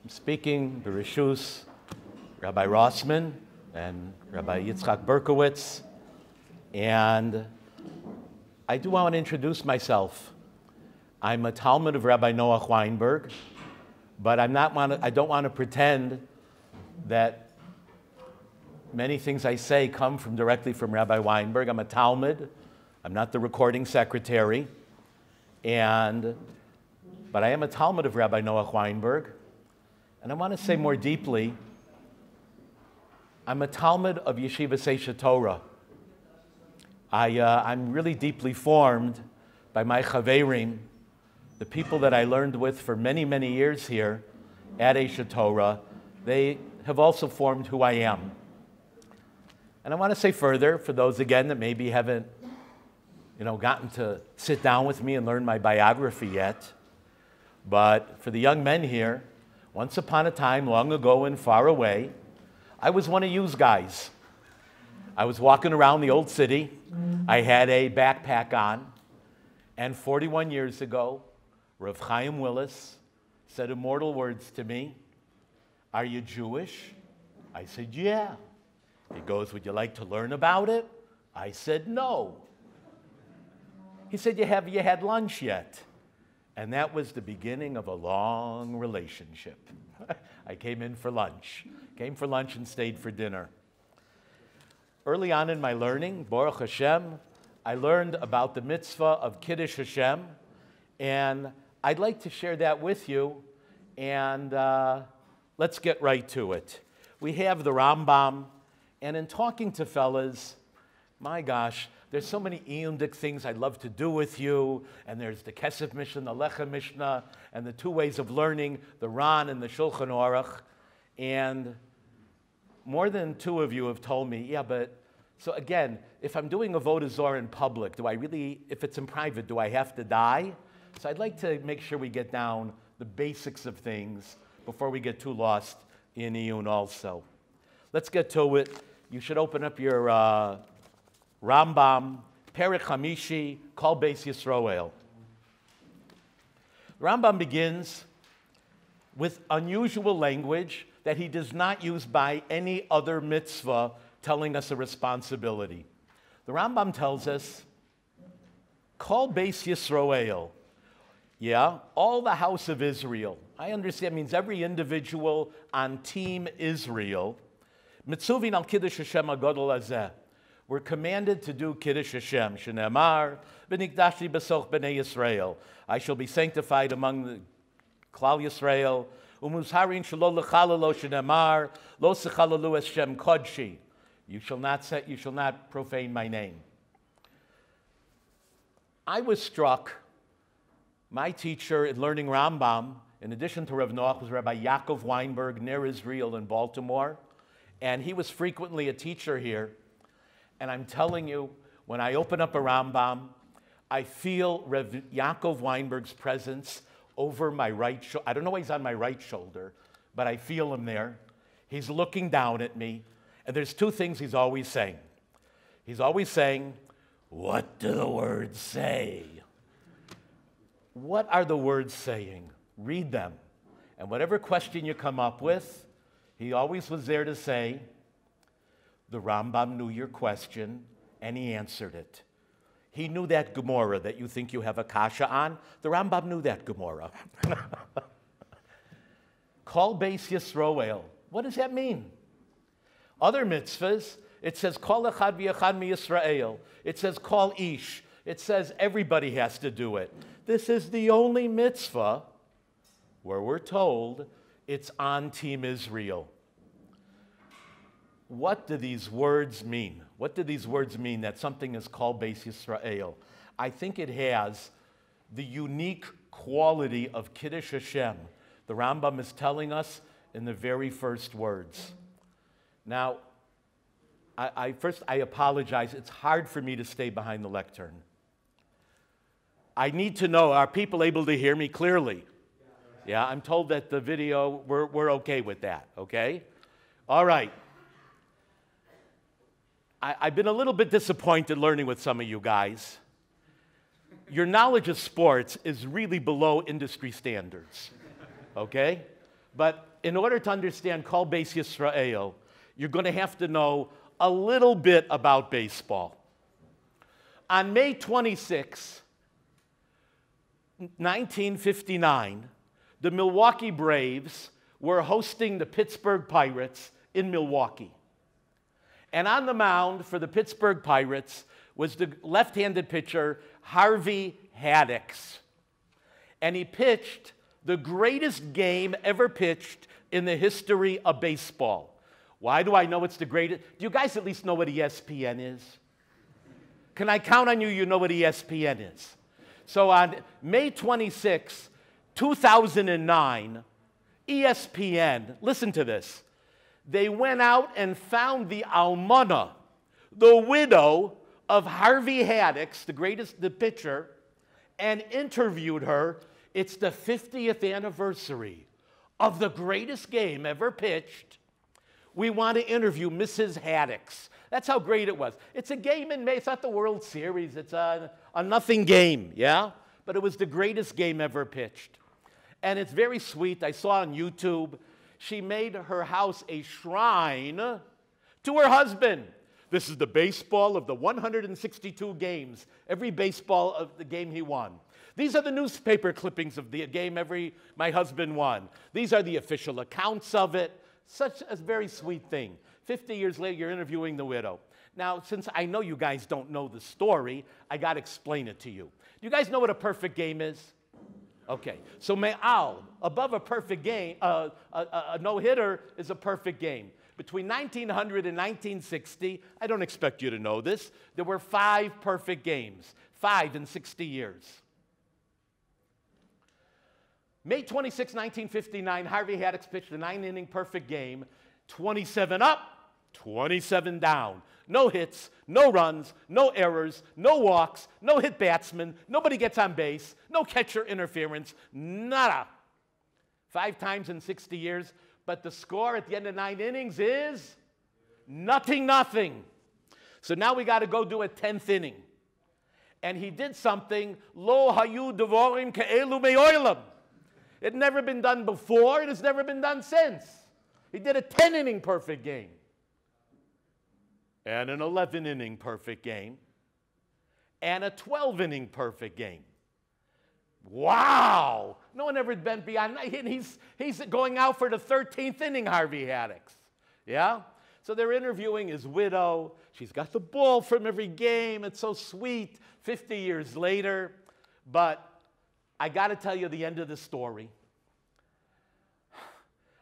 speaking Bereshus, Rabbi Rossman and Rabbi Yitzchak Berkowitz, and I do want to introduce myself. I'm a Talmud of Rabbi Noach Weinberg, but I don't want to pretend that many things I say come directly from Rabbi Weinberg. I'm a Talmud. I'm not the recording secretary, but I am a Talmud of Rabbi Noach Weinberg. And I want to say more deeply, I'm a Talmud of Yeshivas HaTorah. I'm really deeply formed by my chaverim, the people that I learned with for many, many years here at HaTorah. They have also formed who I am. And I want to say further, for those, again, that maybe haven't gotten to sit down with me and learn my biography yet, but for the young men here, once upon a time, long ago and far away, I was one of you guys. I was walking around the old city. I had a backpack on. And 41 years ago, Rav Chaim Willis said immortal words to me. "Are you Jewish?" I said, "Yeah." He goes, "Would you like to learn about it?" I said, "No." He said, "Have you had lunch yet?" And that was the beginning of a long relationship. I came in for lunch. Came for lunch and stayed for dinner. Early on in my learning, Baruch Hashem, I learned about the mitzvah of Kiddush Hashem, and I'd like to share that with you, and let's get right to it. We have the Rambam, and in talking to fellas, my gosh, there's so many eondic things I'd love to do with you, and there's the Kesef Mishnah, the Lecha Mishnah, and the two ways of learning, the Ran and the Shulchan Aruch, and more than two of you have told me, yeah, but, so again, if I'm doing a Avodah Zarah in public, if it's in private, do I have to die? So I'd like to make sure we get down the basics of things before we get too lost in Iyun also. Let's get to it. You should open up your Rambam, Perek Hamishi, Kol Beis Yisroel. Rambam begins with unusual language that he does not use by any other mitzvah, telling us a responsibility. The Rambam tells us, Kol Beis Yisroel. Yeah, all the house of Israel. I understand it means every individual on Team Israel. Mitzuvin al Kiddush Hashem HaGadol Hazeh. We're commanded to do Kiddush Hashem. Shenemar, v'nikdashti b'soch b'nei Yisrael. I shall be sanctified among the Klal Yisrael. Umuzharin shelo lechalalo shenemar, lo sechalalu es Shem kodshi. You shall not profane my name. I was struck. My teacher in learning Rambam, in addition to Rav Noach, was Rabbi Yaakov Weinberg, near Israel in Baltimore. And he was frequently a teacher here. And I'm telling you, when I open up a Rambam, I feel Rav Yaakov Weinberg's presence over my right shoulder. I don't know why he's on my right shoulder, but I feel him there. He's looking down at me. And there's two things he's always saying. He's always saying, "What do the words say?" What are the words saying? Read them. And whatever question you come up with, he always was there to say, the Rambam knew your question, and he answered it. He knew that Gemara that you think you have a kasha on. The Rambam knew that Gemara. Kol Beis Yisroel. What does that mean? Other mitzvahs, it says Kol echad v'echad miYisrael. It says Kol Aish. It says everybody has to do it. This is the only mitzvah where we're told it's on Team Israel. What do these words mean? What do these words mean that something is called Beis Yisrael? I think it has the unique quality of Kiddush Hashem. The Rambam is telling us in the very first words. Now, I apologize. It's hard for me to stay behind the lectern. I need to know, are people able to hear me clearly? Yeah, I'm told that the video, we're okay with that, okay? All right. I've been a little bit disappointed learning with some of you guys. Your knowledge of sports is really below industry standards, okay? But in order to understand Kol Beis Yisrael, you're going to have to know a little bit about baseball. On May 26, 1959, the Milwaukee Braves were hosting the Pittsburgh Pirates in Milwaukee. And on the mound for the Pittsburgh Pirates was the left-handed pitcher, Harvey Haddix. And he pitched the greatest game ever pitched in the history of baseball. Why do I know it's the greatest? Do you guys at least know what ESPN is? Can I count on you, you know what ESPN is? So on May 26, 2009, ESPN, listen to this, they went out and found the almana, the widow of Harvey Haddix, the pitcher, and interviewed her. It's the 50th anniversary of the greatest game ever pitched. We want to interview Mrs. Haddix. That's how great it was. It's a game in May. It's not the World Series. It's a nothing game, yeah? But it was the greatest game ever pitched. And it's very sweet. I saw on YouTube, she made her house a shrine to her husband. This is the baseball of the 162 games, every baseball of the game he won. These are the newspaper clippings of the game my husband won. These are the official accounts of it. Such a very sweet thing. 50 years later, you're interviewing the widow. Now, since I know you guys don't know the story, I got to explain it to you. You guys know what a perfect game is? Okay, so me'al, above a perfect game, a no-hitter is a perfect game. Between 1900 and 1960, I don't expect you to know this, there were 5 perfect games, 5 in 60 years. May 26, 1959, Harvey Haddix pitched a 9-inning perfect game, 27 up, 27 down. No hits, no runs, no errors, no walks, no hit batsman, nobody gets on base, no catcher interference, nada. 5 times in 60 years, but the score at the end of 9 innings is nothing. So now we got to go do a 10th inning. And he did something, lo hayu devorim ke'elu me'olam. It had never been done before, it has never been done since. He did a 10-inning perfect game. And an 11-inning perfect game, and a 12-inning perfect game. Wow! No one ever been beyond that. He's going out for the 13th inning, Harvey Haddix. Yeah? So they're interviewing his widow. She's got the ball from every game. It's so sweet. 50 years later. But I got to tell you the end of the story.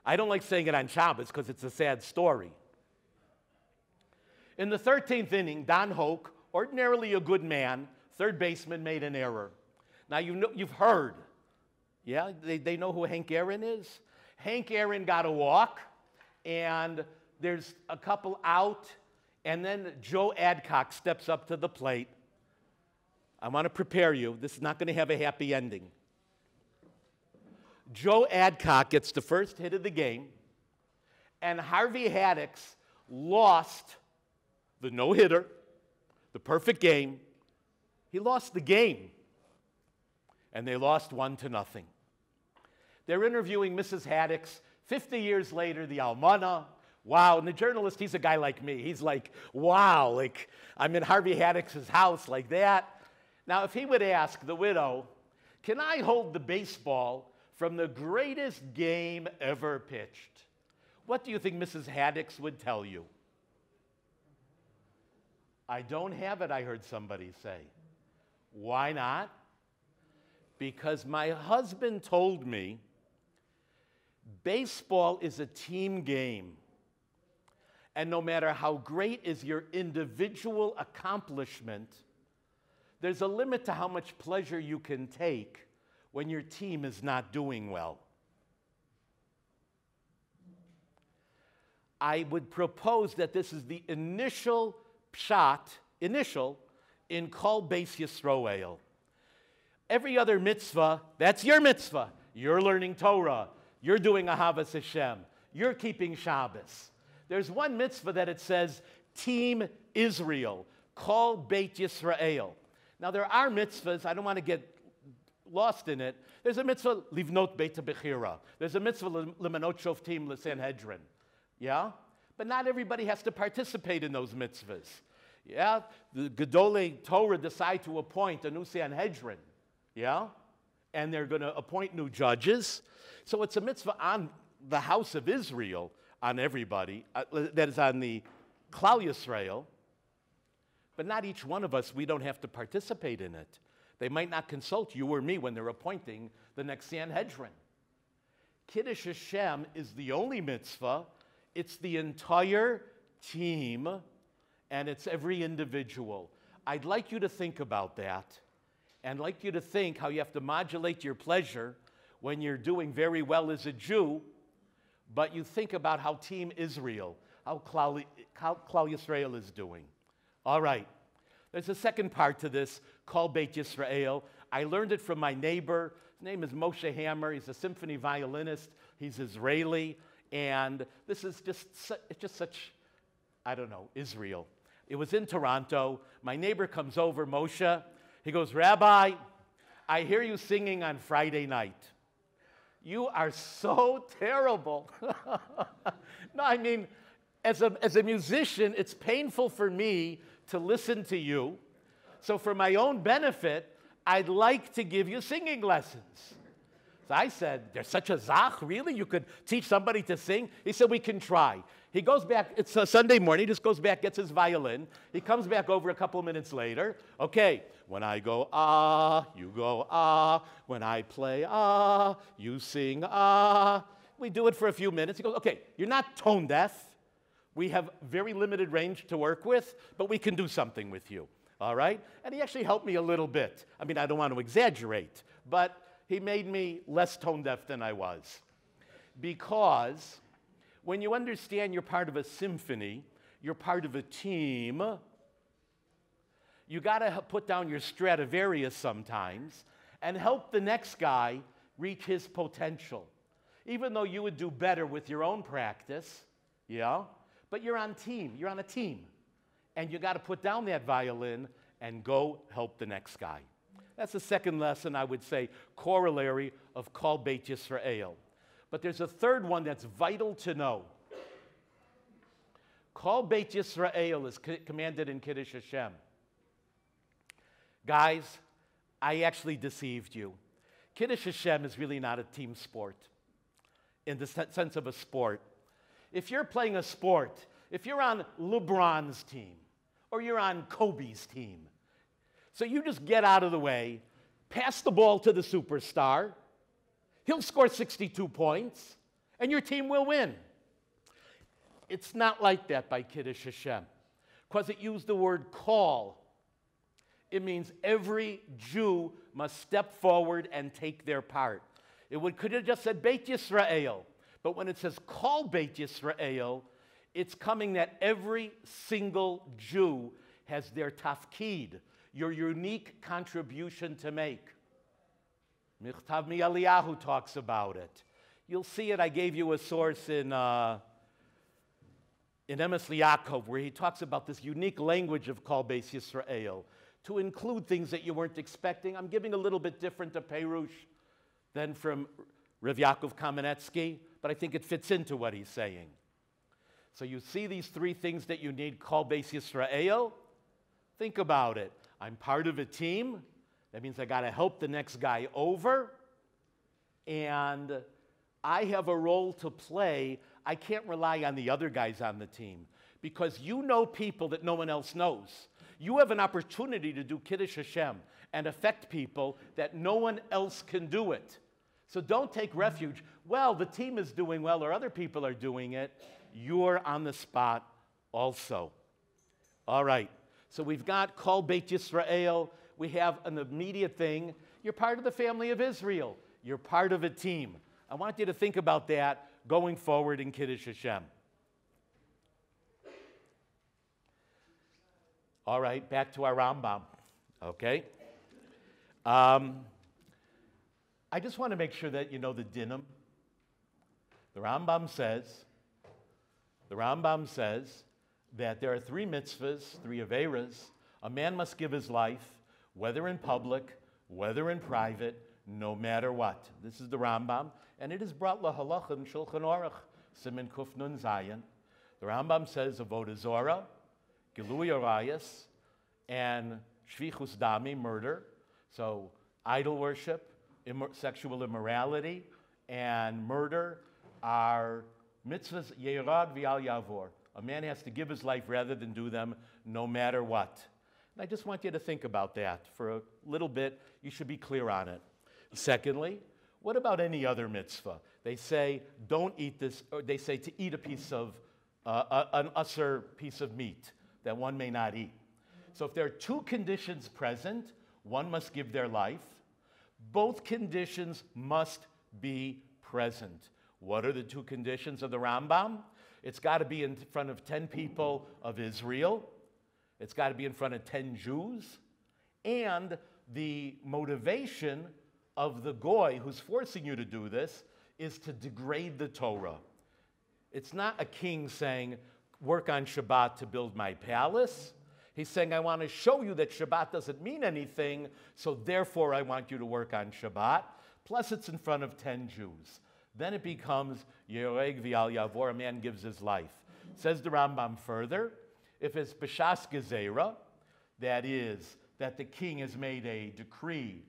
I don't like saying it on Shabbos because it's a sad story. In the 13th inning, Don Hoke, ordinarily a good man, third baseman, made an error. Now, you've heard, yeah? They know who Hank Aaron is? Hank Aaron got a walk, and there's a couple out, and then Joe Adcock steps up to the plate. I want to prepare you. This is not going to have a happy ending. Joe Adcock gets the first hit of the game, and Harvey Haddix lost the no-hitter, the perfect game. He lost the game. And they lost 1-0. They're interviewing Mrs. Haddix 50 years later, the almana. Wow, and the journalist, he's a guy like me. He's like, wow, like I'm in Harvey Haddix's house like that. Now, if he would ask the widow, can I hold the baseball from the greatest game ever pitched? What do you think Mrs. Haddix would tell you? I don't have it, I heard somebody say. Why not? Because my husband told me baseball is a team game. And no matter how great is your individual accomplishment, there's a limit to how much pleasure you can take when your team is not doing well. I would propose that this is the initial in Kol Beis Yisrael. Every other mitzvah, that's your mitzvah. You're learning Torah. You're doing Ahavas Hashem. You're keeping Shabbos. There's one mitzvah that it says, Team Israel, Kol Beit Yisrael. Now there are mitzvahs, I don't want to get lost in it. There's a mitzvah, livnot beit bechira. There's a mitzvah, lemanot shoftim l'sanhedrin. Yeah? But not everybody has to participate in those mitzvahs. Yeah? The Gedolei Torah decide to appoint a new Sanhedrin. Yeah? And they're going to appoint new judges. So it's a mitzvah on the house of Israel, on everybody, that is on the Klal Yisrael. But not each one of us, we don't have to participate in it. They might not consult you or me when they're appointing the next Sanhedrin. Kiddush Hashem is the only mitzvah. It's the entire team, and it's every individual. I'd like you to think about that, and like you to think how you have to modulate your pleasure when you're doing very well as a Jew, but you think about how Team Israel, how Klal Yisrael is doing. All right. There's a second part to this called Beit Yisrael. I learned it from my neighbor. His name is Moshe Hammer. He's a symphony violinist. He's Israeli. And this is just such, I don't know, Israel. It was in Toronto. My neighbor comes over, Moshe. He goes, Rabbi, I hear you singing on Friday night. You are so terrible. No, I mean, as a musician, it's painful for me to listen to you. So for my own benefit, I'd like to give you singing lessons. So I said, there's such a zach, really? You could teach somebody to sing? He said, we can try. He goes back, it's a Sunday morning, he just goes back, gets his violin. He comes back over a couple of minutes later. Okay, when I go ah, you go ah. When I play ah, you sing ah. We do it for a few minutes. He goes, okay, you're not tone deaf. We have very limited range to work with, but we can do something with you, all right? And he actually helped me a little bit. I mean, I don't want to exaggerate, but he made me less tone deaf than I was. Because when you understand you're part of a symphony, you're part of a team, you got to put down your Stradivarius sometimes and help the next guy reach his potential. Even though you would do better with your own practice, yeah? But you're on team. You're on a team. And you got to put down that violin and go help the next guy. That's the second lesson, I would say, corollary of Kol Beit Yisrael. But there's a third one that's vital to know. Kol Beit Yisrael is commanded in Kiddush Hashem. Guys, I actually deceived you. Kiddush Hashem is really not a team sport in the sense of a sport. If you're playing a sport, if you're on LeBron's team or you're on Kobe's team, so you just get out of the way, pass the ball to the superstar, he'll score 62 points, and your team will win. It's not like that by Kiddush Hashem, because it used the word call. It means every Jew must step forward and take their part. It could have just said Beit Yisrael. But when it says call Beit Yisrael, it's coming that every single Jew has their tafkid, your unique contribution to make. Michtav Mi'Eliyahu talks about it. You'll see it. I gave you a source in Emes Yaakov, where he talks about this unique language of call Beit Yisrael to include things that you weren't expecting. I'm giving a little bit different to Perush than from Rav Yaakov Kamenetsky, but I think it fits into what he's saying. So you see these three things that you need, Kol Beit Yisrael. Think about it. I'm part of a team. That means I got to help the next guy over. And I have a role to play. I can't rely on the other guys on the team because you know people that no one else knows. You have an opportunity to do Kiddush Hashem and affect people that no one else can do it. So don't take refuge. Well, the team is doing well or other people are doing it. You're on the spot also. All right. So we've got Kol Beit Yisrael. We have an immediate thing. You're part of the family of Israel. You're part of a team. I want you to think about that going forward in Kiddush Hashem. All right, back to our Rambam. Okay? I just want to make sure that you know the dinim. The Rambam says that there are three mitzvahs, three averas. A man must give his life, whether in public, whether in private, no matter what. This is the Rambam, and it is brought lahalacha in Shulchan Aruch, Siman Kuf Nun Zayin. The Rambam says avodah zorah, gilui arayos, and shvichus dami, murder. So idol worship, sexual immorality, and murder are mitzvahs yerag v'al yavor. A man has to give his life rather than do them, no matter what. And I just want you to think about that for a little bit. You should be clear on it. Secondly, what about any other mitzvah? They say, don't eat this, or they say to eat a piece of, an usher piece of meat that one may not eat. So if there are two conditions present, one must give their life. Both conditions must be present. What are the two conditions of the Rambam? It's got to be in front of 10 people of Israel. It's got to be in front of 10 Jews. And the motivation of the goy who's forcing you to do this is to degrade the Torah. It's not a king saying, work on Shabbat to build my palace. He's saying, I want to show you that Shabbat doesn't mean anything, so therefore I want you to work on Shabbat. Plus it's in front of 10 Jews. Then it becomes Yereg v'al Yavor, a man gives his life. Says the Rambam further, if it's B'shas Gezerah, that is, that the king has made a decree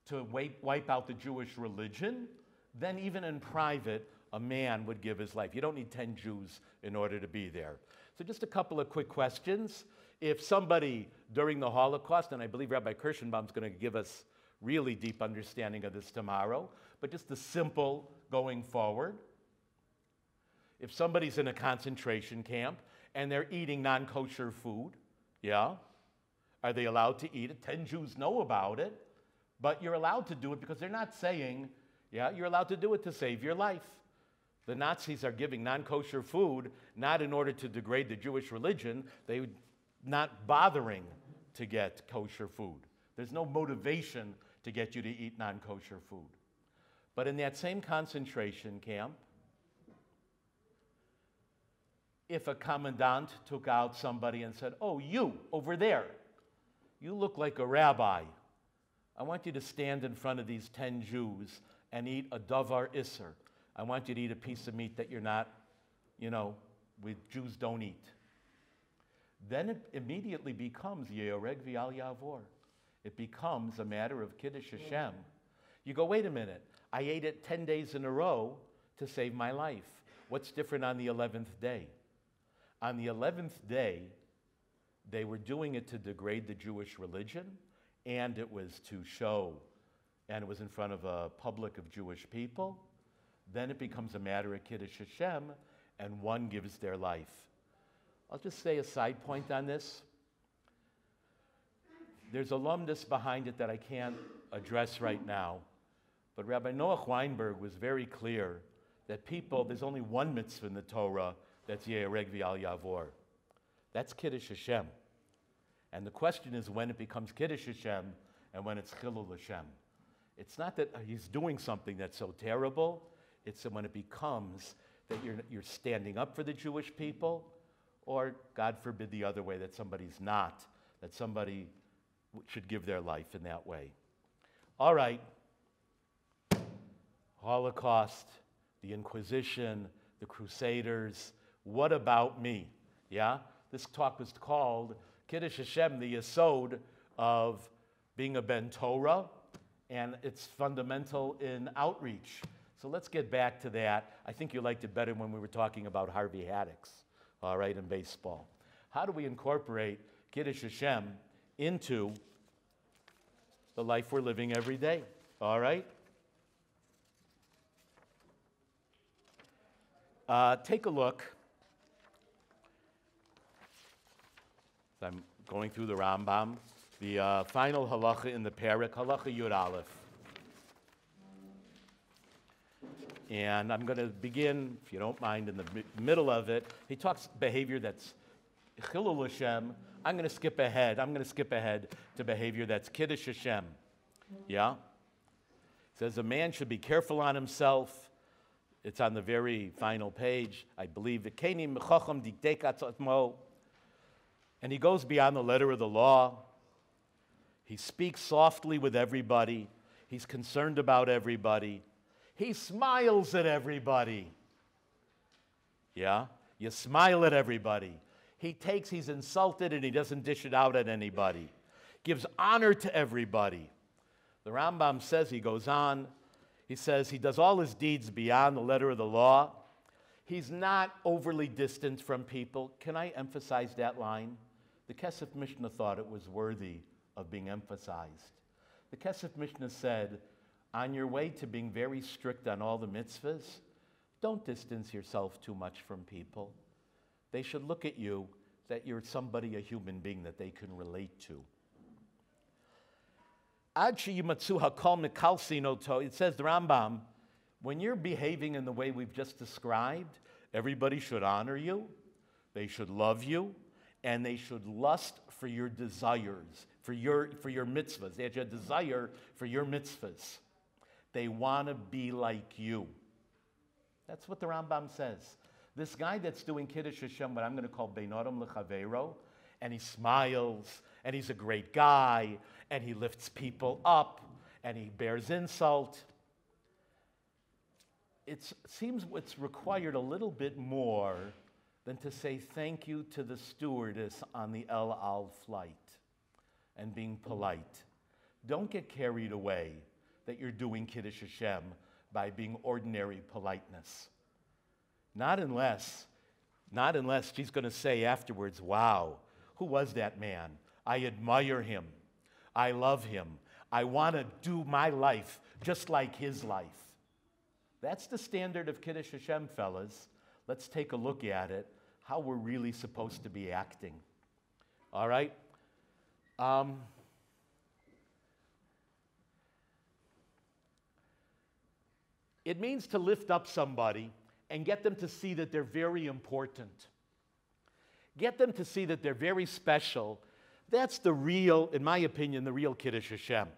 to wipe out the Jewish religion, then even in private, a man would give his life. You don't need 10 Jews in order to be there. So just a couple of quick questions. If somebody during the Holocaust, and I believe Rabbi Kirschenbaum's going to give us really deep understanding of this tomorrow, but just the simple going forward. If somebody's in a concentration camp and they're eating non-kosher food, yeah, are they allowed to eat it? 10 Jews know about it, but you're allowed to do it because they're not saying, yeah, you're allowed to do it to save your life. The Nazis are giving non-kosher food not in order to degrade the Jewish religion. They're not bothering to get kosher food. There's no motivation to get you to eat non-kosher food. But in that same concentration camp, if a commandant took out somebody and said, oh, you, over there, you look like a rabbi. I want you to stand in front of these 10 Jews and eat a davar iser. I want you to eat a piece of meat that you're not, Jews don't eat. Then it immediately becomes Yeoreg v'al Yavor. It becomes a matter of Kiddush Hashem. You go, wait a minute, I ate it 10 days in a row to save my life. What's different on the 11th day? On the 11th day, they were doing it to degrade the Jewish religion, and it was to show, and it was in front of a public of Jewish people. Then it becomes a matter of Kiddush Hashem, and one gives their life. I'll just say a side point on this. There's a lumdus behind it that I can't address right now, but Rabbi Noach Weinberg was very clear that there's only one mitzvah in the Torah that's Ye'ereg v'al Yavor. That's Kiddush Hashem. And the question is when it becomes Kiddush Hashem and when it's Chilul Hashem. It's not that he's doing something that's so terrible. It's when it becomes that you're standing up for the Jewish people, or, God forbid, the other way, that somebody's not, that somebody should give their life in that way. All right. Holocaust, the Inquisition, the Crusaders. What about me? Yeah? This talk was called Kiddush Hashem, the Yesod of being a Ben Torah, and it's fundamental in outreach. So let's get back to that. I think you liked it better when we were talking about Harvey Haddix, all right, in baseball. How do we incorporate Kiddush Hashem into the life we're living every day, all right? Take a look. I'm going through the Rambam, the final halacha in the parak, halacha Yud Aleph. And I'm going to begin, if you don't mind, in the middle of it. He talks behavior that's Chilul Hashem. I'm going to skip ahead. To behavior that's Kiddush Hashem. Yeah? It says a man should be careful on himself. It's on the very final page, I believe. And he goes beyond the letter of the law. He speaks softly with everybody. He's concerned about everybody. He smiles at everybody. Yeah? You smile at everybody. He's insulted and he doesn't dish it out at anybody. Gives honor to everybody. The Rambam says, he goes on, he says he does all his deeds beyond the letter of the law. He's not overly distant from people. Can I emphasize that line? The Kesef Mishnah thought it was worthy of being emphasized. The Kesef Mishnah said, on your way to being very strict on all the mitzvahs, don't distance yourself too much from people. They should look at you that you're somebody, a human being that they can relate to. It says, the Rambam, when you're behaving in the way we've just described, everybody should honor you, they should love you, and they should lust for your desires, for your mitzvahs. They have a desire for your mitzvahs. They want to be like you. That's what the Rambam says. This guy that's doing Kiddush Hashem, what I'm going to call Bein Adam L'Chaveiro, and he smiles, and he's a great guy, and he lifts people up, and he bears insult. It seems it's required a little bit more than to say thank you to the stewardess on the El Al flight and being polite. Don't get carried away that you're doing Kiddush Hashem by being ordinary politeness. Not unless she's going to say afterwards, wow, who was that man? I admire him. I love him. I want to do my life just like his life. That's the standard of Kiddush Hashem, fellas. Let's take a look at it, how we're really supposed to be acting. All right? It means to lift up somebody and get them to see that they're very important. Get them to see that they're very special. That's the real, in my opinion, the real Kiddush Hashem.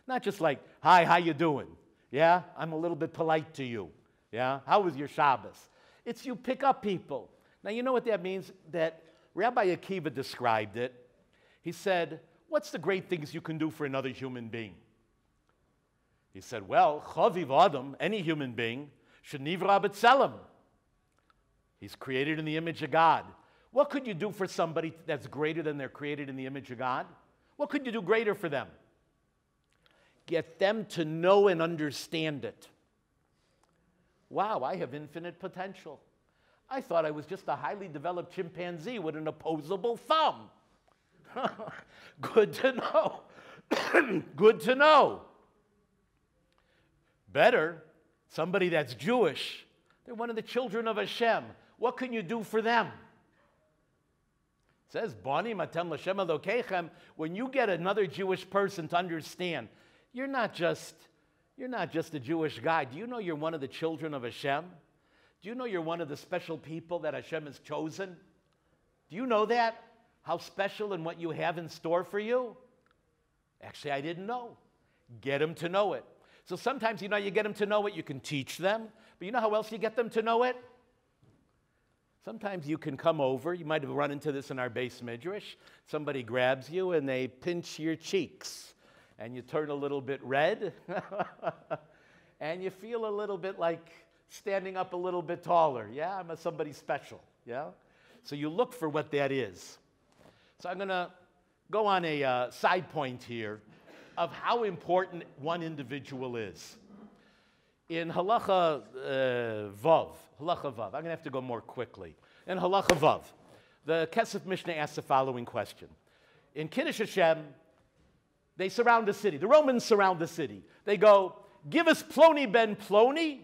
Not just like, hi, how you doing? Yeah, I'm a little bit polite to you. Yeah, how was your Shabbos? It's you pick up people. Now, you know what that means? That Rabbi Akiva described it. He said, what's the great things you can do for another human being? He said, well, Chaviv Adam, any human being, Shenivra B'Tselem. He's created in the image of God. What could you do for somebody that's greater than they're created in the image of God? What could you do greater for them? Get them to know and understand it. Wow, I have infinite potential. I thought I was just a highly developed chimpanzee with an opposable thumb. Good to know. Good to know. Better, somebody that's Jewish. They're one of the children of Hashem. What can you do for them? It says, Bani matem l'Hashem Elokeichem. When you get another Jewish person to understand, you're not just a Jewish guy. Do you know you're one of the children of Hashem? Do you know you're one of the special people that Hashem has chosen? Do you know that? How special and what you have in store for you? Actually, I didn't know. Get them to know it. So sometimes, you get them to know it, you can teach them. But you know how else you get them to know it? Sometimes you can come over. You might have run into this in our base midrash. Somebody grabs you and they pinch your cheeks. And you turn a little bit red. And you feel a little bit like standing up a little bit taller. Yeah, I'm somebody special. Yeah? So you look for what that is. So I'm going to go on a side point here of how important one individual is. In Halacha Vav, I'm going to have to go more quickly. In Halacha Vav, the Kesef Mishnah asks the following question. In Kiddush Hashem, they surround the city. The Romans surround the city. They go, give us Ploni ben Ploni.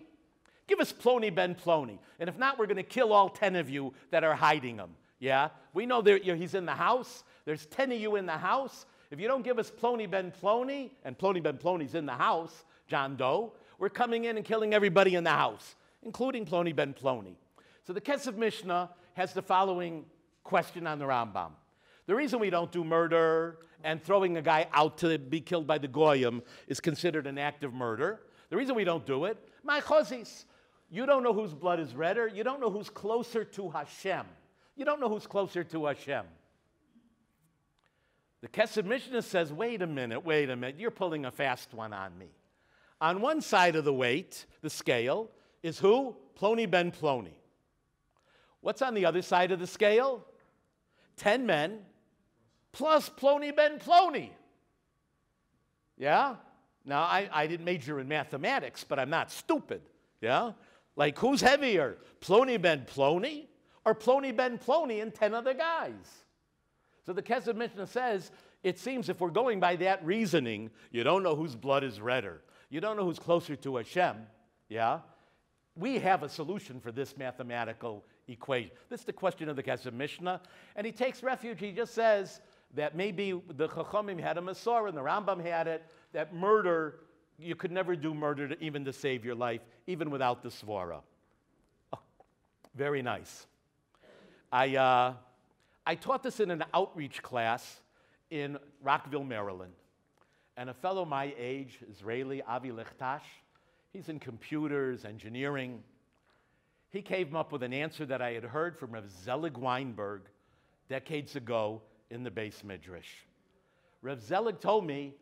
Give us Ploni ben Ploni. And if not, we're going to kill all 10 of you that are hiding him. Yeah? We know he's in the house. There's 10 of you in the house. If you don't give us Ploni ben Ploni, and Ploni ben Ploni's in the house, John Doe, we're coming in and killing everybody in the house, including Ploni ben Ploni. So the Kesef Mishnah has the following question on the Rambam. The reason we don't do murder and throwing a guy out to be killed by the Goyim is considered an act of murder. The reason we don't do it, my chozis, you don't know whose blood is redder. You don't know who's closer to Hashem. You don't know who's closer to Hashem. The Kesef Mishnah says, wait a minute, you're pulling a fast one on me. On one side of the weight, the scale, is who? Ploni ben Ploni. What's on the other side of the scale? 10 men plus Ploni ben Ploni. Yeah? Now, I didn't major in mathematics, but I'm not stupid. Yeah? Like, who's heavier? Ploni ben Ploni or Ploni ben Ploni and 10 other guys? So the Kesef Mishnah says, it seems if we're going by that reasoning, you don't know whose blood is redder. You don't know who's closer to Hashem. Yeah? We have a solution for this mathematical equation. This is the question of the Kesef Mishnah. And he takes refuge, he just says that maybe the Chachamim had a Masorah and the Rambam had it, that murder, you could never do murder even to save your life, even without the Svara. Oh, very nice. I taught this in an outreach class in Rockville, Maryland. And a fellow my age, Israeli, Avi Lechtash, he's in computers, engineering. He came up with an answer that I had heard from Rav Zelig Weinberg decades ago in the Beis Midrash. Rav Zelig told me,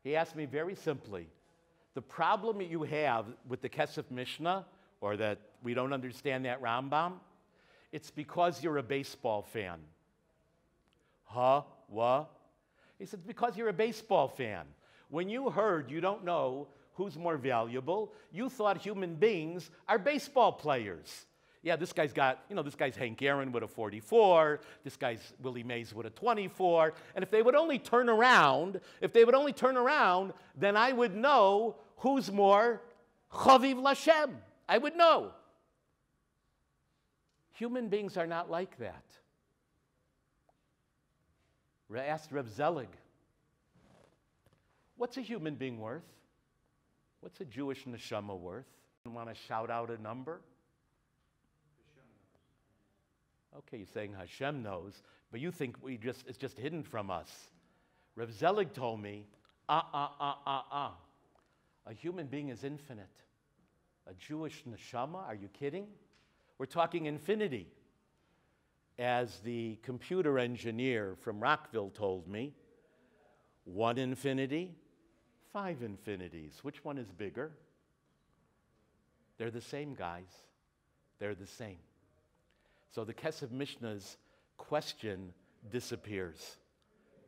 he asked me very simply, the problem that you have with the Kesef Mishnah, or that we don't understand that Rambam, it's because you're a baseball fan. Huh? What? He said, because you're a baseball fan. When you heard you don't know who's more valuable, you thought human beings are baseball players. Yeah, this guy's got, this guy's Hank Aaron with a 44, this guy's Willie Mays with a 24, and if they would only turn around, then I would know who's more Chaviv Lashem. I would know. Human beings are not like that. Asked Reb Zelig, what's a human being worth? What's a Jewish neshama worth? You want to shout out a number? Okay, you're saying Hashem knows, but you think it's just hidden from us. Reb Zelig told me, A human being is infinite. A Jewish neshama, are you kidding? We're talking infinity. As the computer engineer from Rockville told me, 1 infinity, 5 infinities. Which one is bigger? They're the same, guys. They're the same. So the Kesef Mishnah's question disappears.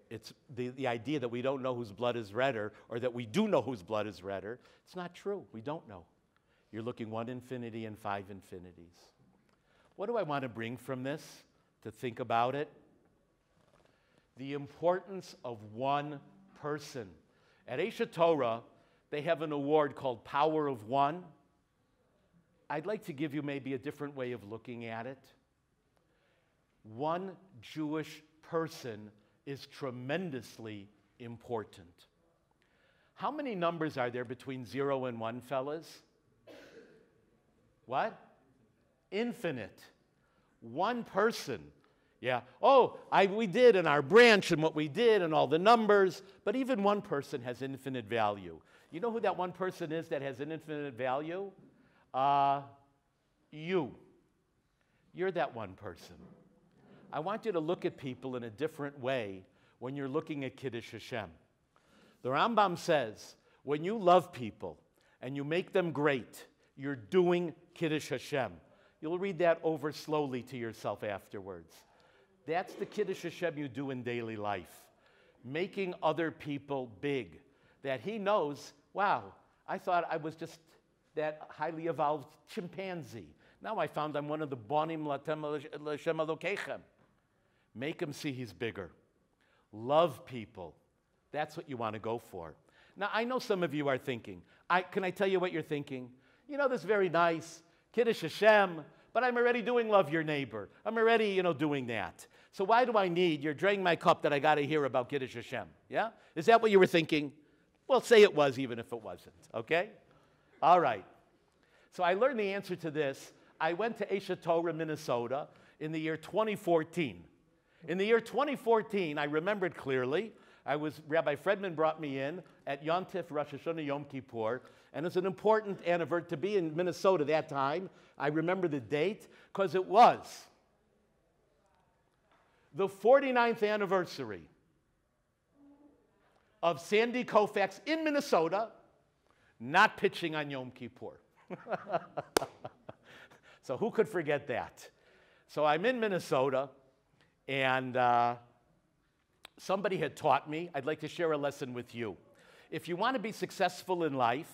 It's the idea that we don't know whose blood is redder, or that we do know whose blood is redder. It's not true. We don't know. You're looking 1 infinity and 5 infinities. What do I want to bring from this to think about it? The importance of one person. At HaTorah, they have an award called Power of One. I'd like to give you maybe a different way of looking at it. One Jewish person is tremendously important. How many numbers are there between 0 and 1, fellas? What? Infinite. One person. Yeah. Oh, we did in our branch and what we did and all the numbers, but even one person has infinite value. You know who that one person is that has an infinite value? You. You're that one person. I want you to look at people in a different way when you're looking at Kiddush Hashem. The Rambam says, when you love people and you make them great, you're doing Kiddush Hashem. You'll read that over slowly to yourself afterwards. That's the Kiddush Hashem you do in daily life. Making other people big. That he knows, wow, I thought I was just that highly evolved chimpanzee. Now I found I'm one of the Bonim L'Shem Elokechem. Make him see he's bigger. Love people. That's what you want to go for. Now, I know some of you are thinking, can I tell you what you're thinking? You know, this is very nice, Kiddush Hashem, but I'm already doing love your neighbor. I'm already, doing that. So why do I need, you're draining my cup that I got to hear about Kiddush Hashem? Yeah? Is that what you were thinking? Well, say it was, even if it wasn't, okay? All right. So I learned the answer to this. I went to HaTorah, Minnesota in the year 2014. In the year 2014, I remembered clearly, Rabbi Fredman brought me in at Yom Tif, Rosh Hashanah, Yom Kippur, and it's an important anniversary to be in Minnesota that time. I remember the date because it was the 49th anniversary of Sandy Koufax in Minnesota not pitching on Yom Kippur. So who could forget that? So I'm in Minnesota, and somebody had taught me. I'd like to share a lesson with you. If you want to be successful in life,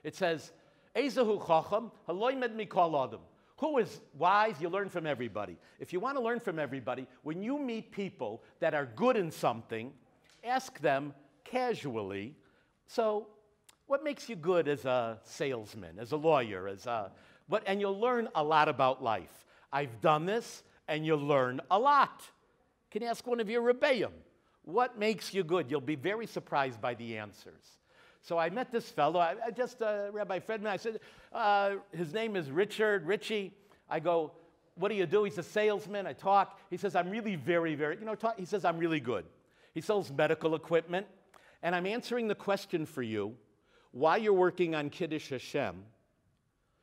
it says, Ezehu chacham, haloimed mikol adam. Who is wise? You learn from everybody. If you want to learn from everybody, when you meet people that are good in something, ask them casually, so what makes you good as a salesman, as a lawyer, and you'll learn a lot about life. I've done this, and you'll learn a lot. You can ask one of your rebbeim, what makes you good? You'll be very surprised by the answers. So I met this fellow, Rabbi Friedman, I said, his name is Richie. I go, what do you do? He's a salesman, I talk. He says, I'm really he says, I'm really good. He sells medical equipment, and I'm answering the question for you, why you're working on Kiddush Hashem.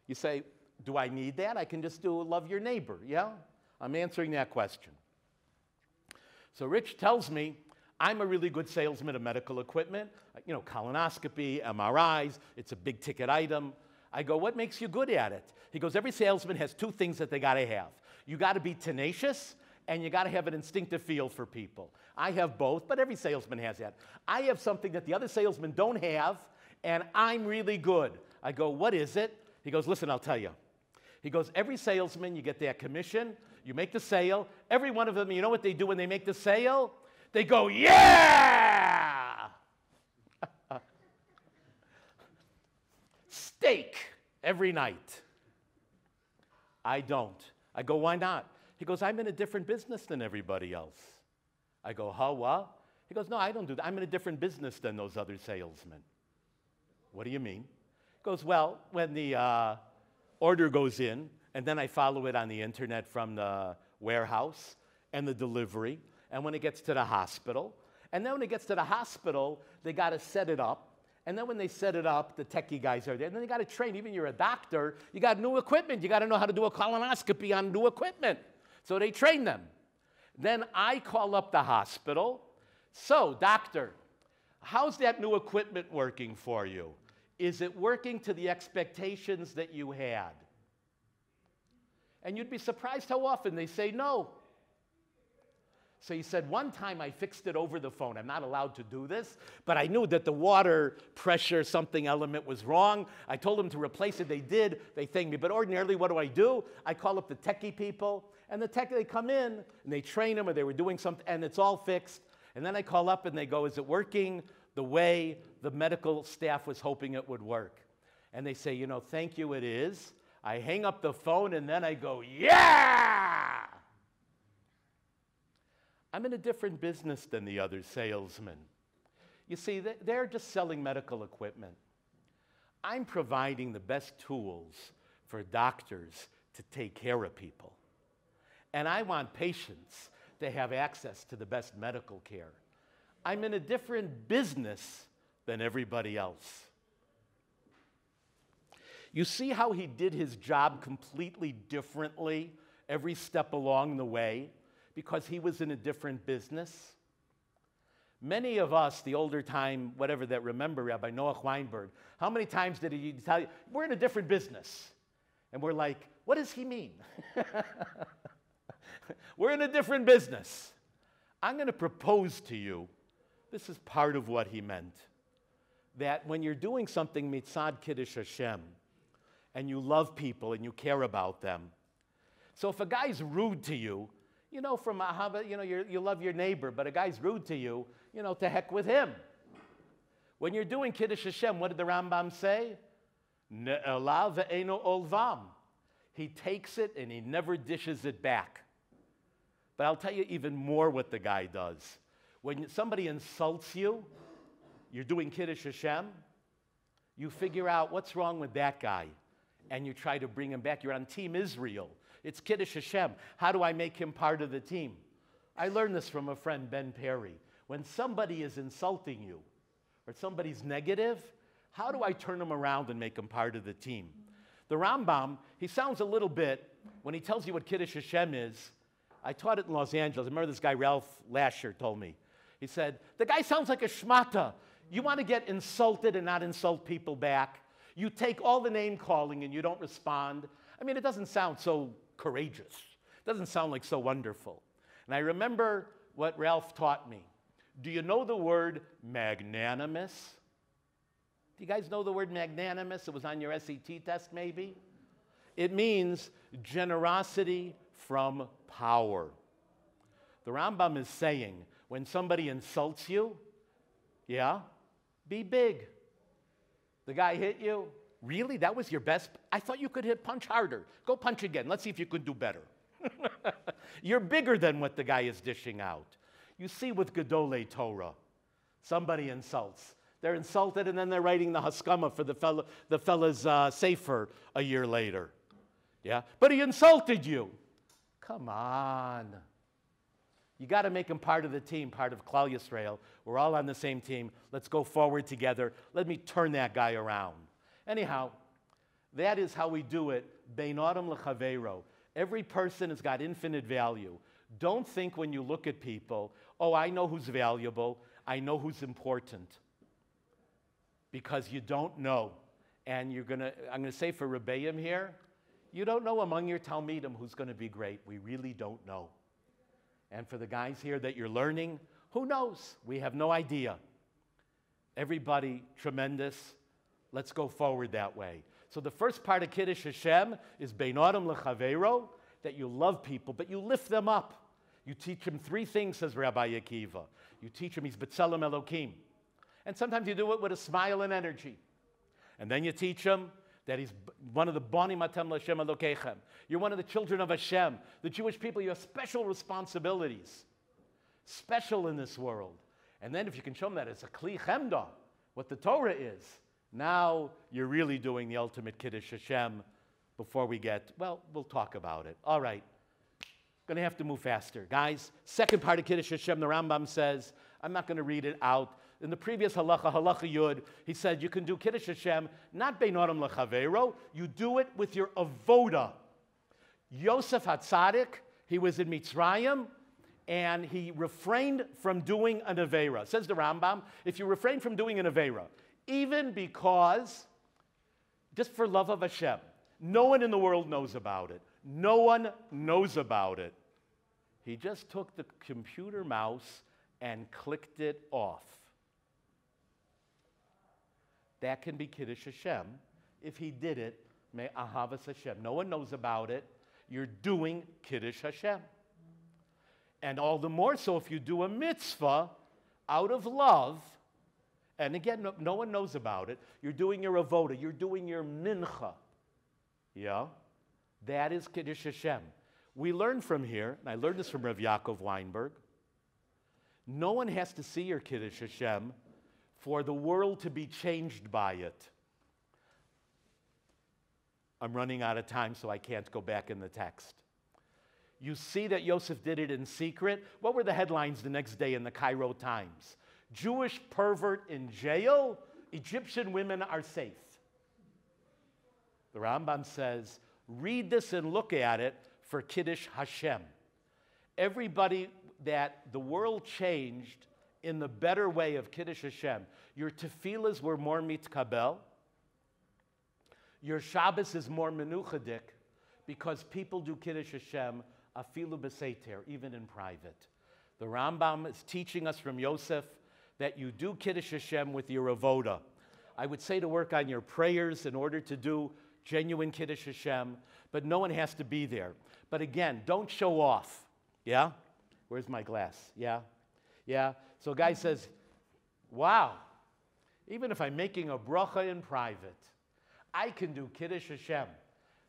You say, do I need that? I can just do love your neighbor, yeah? I'm answering that question. So Rich tells me, I'm a really good salesman of medical equipment, colonoscopy, MRIs, it's a big ticket item. I go, what makes you good at it? He goes, every salesman has two things that they gotta have. You gotta be tenacious, and you gotta have an instinctive feel for people. I have both, but every salesman has that. I have something that the other salesmen don't have, and I'm really good. I go, what is it? He goes, listen, I'll tell you. He goes, every salesman, you get their commission, you make the sale, every one of them, you know what they do when they make the sale? They go, yeah! Steak every night. I don't. I go, why not? He goes, I'm in a different business than everybody else. I go, huh, what? He goes, no, I don't do that. I'm in a different business than those other salesmen. What do you mean? He goes, well, when the order goes in, and then I follow it on the internet from the warehouse and the delivery, and when it gets to the hospital, and then when it gets to the hospital, they got to set it up, and then when they set it up, the techie guys are there, and then they got to train. Even you're a doctor, you got new equipment. You got to know how to do a colonoscopy on new equipment. So they train them. Then I call up the hospital. So, doctor, how's that new equipment working for you? Is it working to the expectations that you had? And you'd be surprised how often they say no. So he said, one time I fixed it over the phone. I'm not allowed to do this, but I knew that the water pressure something element was wrong. I told them to replace it. They did. They thanked me. But ordinarily, what do? I call up the techie people, and they come in, and they train them, or they were doing something, and it's all fixed. And then I call up, and they go, is it working the way the medical staff was hoping it would work? And they say, thank you, it is. I hang up the phone, and then I go, yeah! I'm in a different business than the other salesmen. You see, they're just selling medical equipment. I'm providing the best tools for doctors to take care of people. And I want patients to have access to the best medical care. I'm in a different business than everybody else. You see how he did his job completely differently every step along the way? Because he was in a different business. Many of us, the older time, whatever that remember Rabbi Noach Weinberg, how many times did he tell you, we're in a different business? And we're like, what does he mean? We're in a different business. I'm going to propose to you, this is part of what he meant, that when you're doing something mitzad Kiddush Hashem, and you love people and you care about them, so if a guy's rude to you, from Ahava, you love your neighbor, but a guy's rude to you, to heck with him. When you're doing Kiddush Hashem, what did the Rambam say? Ne'elav ve'eno olvam. He takes it and he never dishes it back. But I'll tell you even more what the guy does. When somebody insults you, you're doing Kiddush Hashem, you figure out what's wrong with that guy, and you try to bring him back. You're on Team Israel. It's Kiddush Hashem. How do I make him part of the team? I learned this from a friend, Ben Perry. When somebody is insulting you or somebody's negative, how do I turn them around and make them part of the team? The Rambam, he sounds a little bit, when he tells you what Kiddush Hashem is, I taught it in Los Angeles. I remember this guy, Ralph Lasher, told me. He said, the guy sounds like a shmata. You want to get insulted and not insult people back? You take all the name calling and you don't respond. I mean, it doesn't sound so courageous. It doesn't sound like so wonderful. And I remember what Ralph taught me. Do you know the word magnanimous? Do you guys know the word magnanimous? It was on your SAT test, maybe. It means generosity from power. The Rambam is saying, when somebody insults you, yeah, be big. The guy hit you. Really? That was your best? I thought you could punch harder. Go punch again. Let's see if you could do better. You're bigger than what the guy is dishing out. You see with Gedolei Torah, somebody insults. They're insulted and then they're writing the Haskama for the fella's Sefer a year later. Yeah? But he insulted you. Come on. You got to make him part of the team, part of Klal Yisrael. We're all on the same team. Let's go forward together. Let me turn that guy around. Anyhow, that is how we do it. Bein adam lechaveiro. Every person has got infinite value. Don't think when you look at people, oh, I know who's valuable. I know who's important. Because you don't know. And I'm going to say for Rebbeim here, you don't know among your Talmidim who's going to be great. We really don't know. And for the guys here that you're learning, who knows? We have no idea. Everybody tremendous. Let's go forward that way. So the first part of Kiddush Hashem is Bein Adam Lechaveiro, that you love people, but you lift them up. You teach them three things, says Rabbi Akiva. You teach them he's B'Tselem Elokim. And sometimes you do it with a smile and energy. And then you teach him that he's one of the Bani Matem L'Hashem Elokechem. You're one of the children of Hashem. The Jewish people, you have special responsibilities. Special in this world. And then if you can show them that it's a Kli Chemda, what the Torah is, now you're really doing the ultimate Kiddush Hashem before we get, well, we'll talk about it. All right. Going to have to move faster. Guys, second part of Kiddush Hashem, the Rambam says, I'm not going to read it out. In the previous halacha Yud, he said you can do Kiddush Hashem, not Bein Adam Lechaveiro, you do it with your avoda. Yosef HaTzadik, he was in Mitzrayim, and he refrained from doing an Aveira. Says the Rambam, if you refrain from doing an Aveira, even because, just for love of Hashem, no one in the world knows about it. No one knows about it. He just took the computer mouse and clicked it off. That can be Kiddush Hashem if he did it, me ahavas Hashem. No one knows about it. You're doing Kiddush Hashem. And all the more so if you do a mitzvah out of love, and again, no one knows about it. You're doing your avoda. You're doing your mincha. Yeah? That is Kiddush Hashem. We learn from here, and I learned this from Rav Yaakov Weinberg, no one has to see your Kiddush Hashem for the world to be changed by it. I'm running out of time, so I can't go back in the text. You see that Yosef did it in secret. What were the headlines the next day in the Cairo Times? Jewish pervert in jail, Egyptian women are safe. The Rambam says, read this and look at it for Kiddush Hashem. Everybody that the world changed in the better way of Kiddush Hashem. Your tefillahs were more mitkabel. Your Shabbos is more menuchadik because people do Kiddush Hashem afilu b'seiter, even in private. The Rambam is teaching us from Yosef that you do Kiddush Hashem with your avoda. I would say to work on your prayers in order to do genuine Kiddush Hashem, but no one has to be there. But again, don't show off. Yeah? Where's my glass? Yeah? Yeah? So a guy says, wow, even if I'm making a bracha in private, I can do Kiddush Hashem.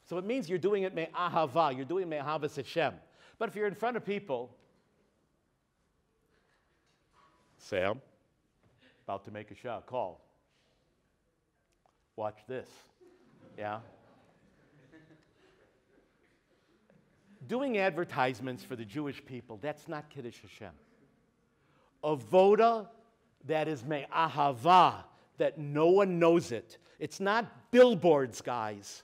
So it means you're doing it me'ahava, you're doing me'ahavas Hashem. But if you're in front of people, Sam, about to make a shot, call. Watch this. Yeah? Doing advertisements for the Jewish people, that's not Kiddush Hashem. Avoda, that is me'ahava, that no one knows it. It's not billboards, guys.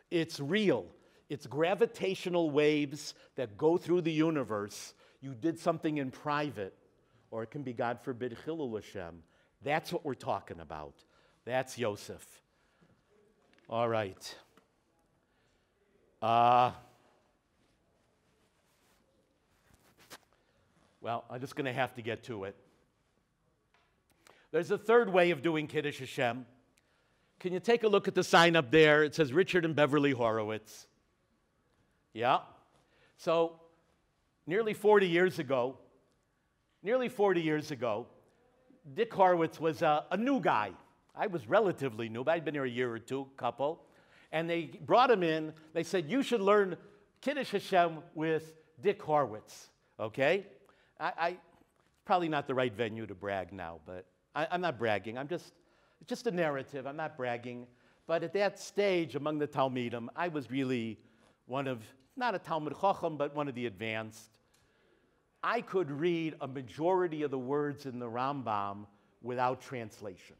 It's real. It's gravitational waves that go through the universe. You did something in private, or it can be, God forbid, Chilul Hashem, That's what we're talking about. That's Yosef. All right. Well, I'm just going to have to get to it. There's a third way of doing Kiddush Hashem. Can you take a look at the sign up there? It says Richard and Beverly Horowitz. Yeah. So, nearly 40 years ago, Dick Horowitz was a new guy. I was relatively new, but I'd been here a year or two, couple. And they brought him in. They said, you should learn Kiddush Hashem with Dick Horowitz, okay? I probably not the right venue to brag now, but I'm not bragging. It's just a narrative. I'm not bragging. But at that stage, among the Talmidim, I was really one of, not a Talmud Chacham, but one of the advanced. I could read a majority of the words in the Rambam without translation.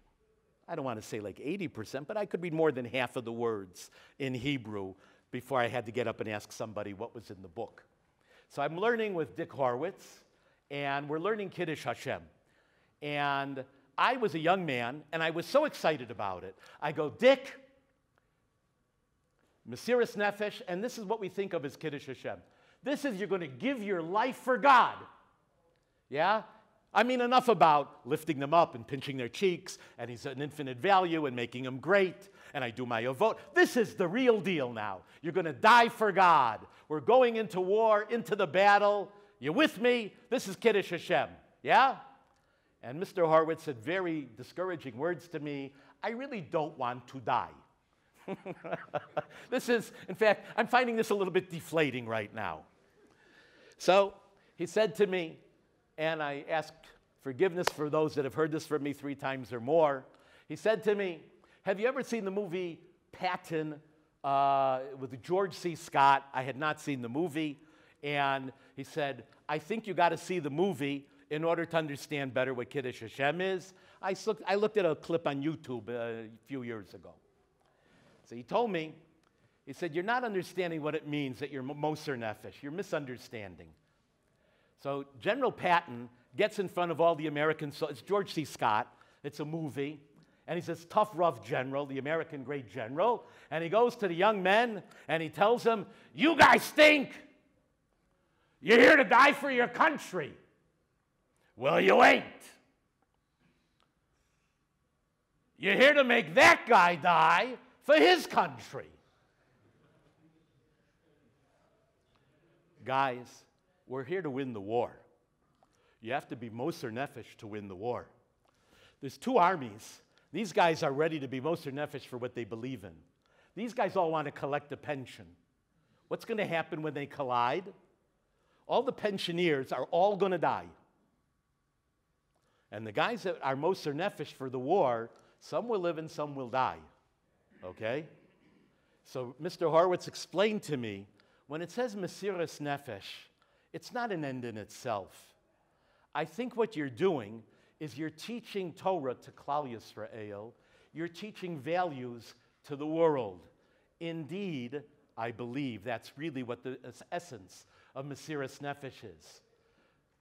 I don't want to say like 80%, but I could read more than half of the words in Hebrew before I had to get up and ask somebody what was in the book. So I'm learning with Dick Horowitz, and we're learning Kiddush Hashem. And I was a young man, and I was so excited about it. I go, Dick, Mesiras Nefesh, and this is what we think of as Kiddush Hashem. This is you're going to give your life for God. Yeah? I mean, enough about lifting them up and pinching their cheeks, and he's an infinite value and making them great, and I do my avot. This is the real deal now. You're going to die for God. We're going into war, into the battle. You with me? This is Kiddush Hashem. Yeah? And Mr. Horowitz said very discouraging words to me. I really don't want to die. This is, in fact, I'm finding this a little bit deflating right now. So he said to me, and I ask forgiveness for those that have heard this from me 3 times or more. He said to me, have you ever seen the movie Patton with George C. Scott? I had not seen the movie. And he said, I think you got to see the movie in order to understand better what Kiddush Hashem is. I looked at a clip on YouTube a few years ago. So he told me, he said, you're not understanding what it means that you're Moser Nefesh. You're misunderstanding. So General Patton gets in front of all the American soldiers. It's George C. Scott. It's a movie. And he's this tough, rough general, the American great general. And he goes to the young men and he tells them, you guys stink. You're here to die for your country. Well, you ain't. You're here to make that guy die for his country. Guys, we're here to win the war. You have to be Moser Nefesh to win the war. There's 2 armies. These guys are ready to be Moser Nefesh for what they believe in. These guys all want to collect a pension. What's going to happen when they collide? All the pensioners are all going to die. And the guys that are Moser Nefesh for the war, some will live and some will die. Okay? So Mr. Horowitz explained to me, when it says Mesiras Nefesh, it's not an end in itself. I think what you're doing is you're teaching Torah to Klal Yisrael. You're teaching values to the world. Indeed, I believe that's really what the essence of Mesiras Nefesh is.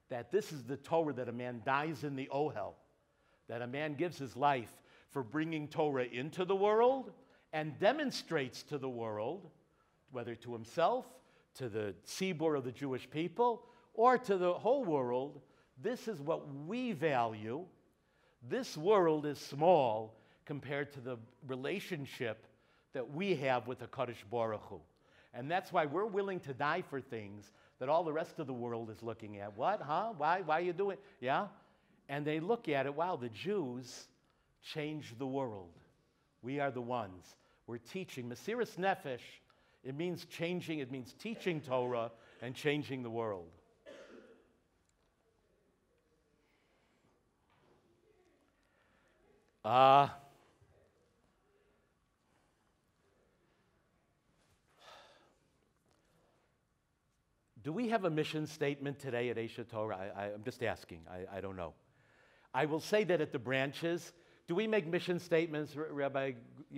That this is the Torah, that a man dies in the Ohel, that a man gives his life for bringing Torah into the world and demonstrates to the world, whether to himself, to the tzibur of the Jewish people, or to the whole world, this is what we value. This world is small compared to the relationship that we have with the Kadosh Baruch Hu. And that's why we're willing to die for things that all the rest of the world is looking at. What? Huh? Why are you doing? Yeah? And they look at it, wow, the Jews changed the world. We are the ones. We're teaching. Mesiras Nefesh, it means changing, it means teaching Torah and changing the world. Do we have a mission statement today at Aish Torah? I'm just asking. I don't know. I will say that at the branches, do we make mission statements, Rabbi?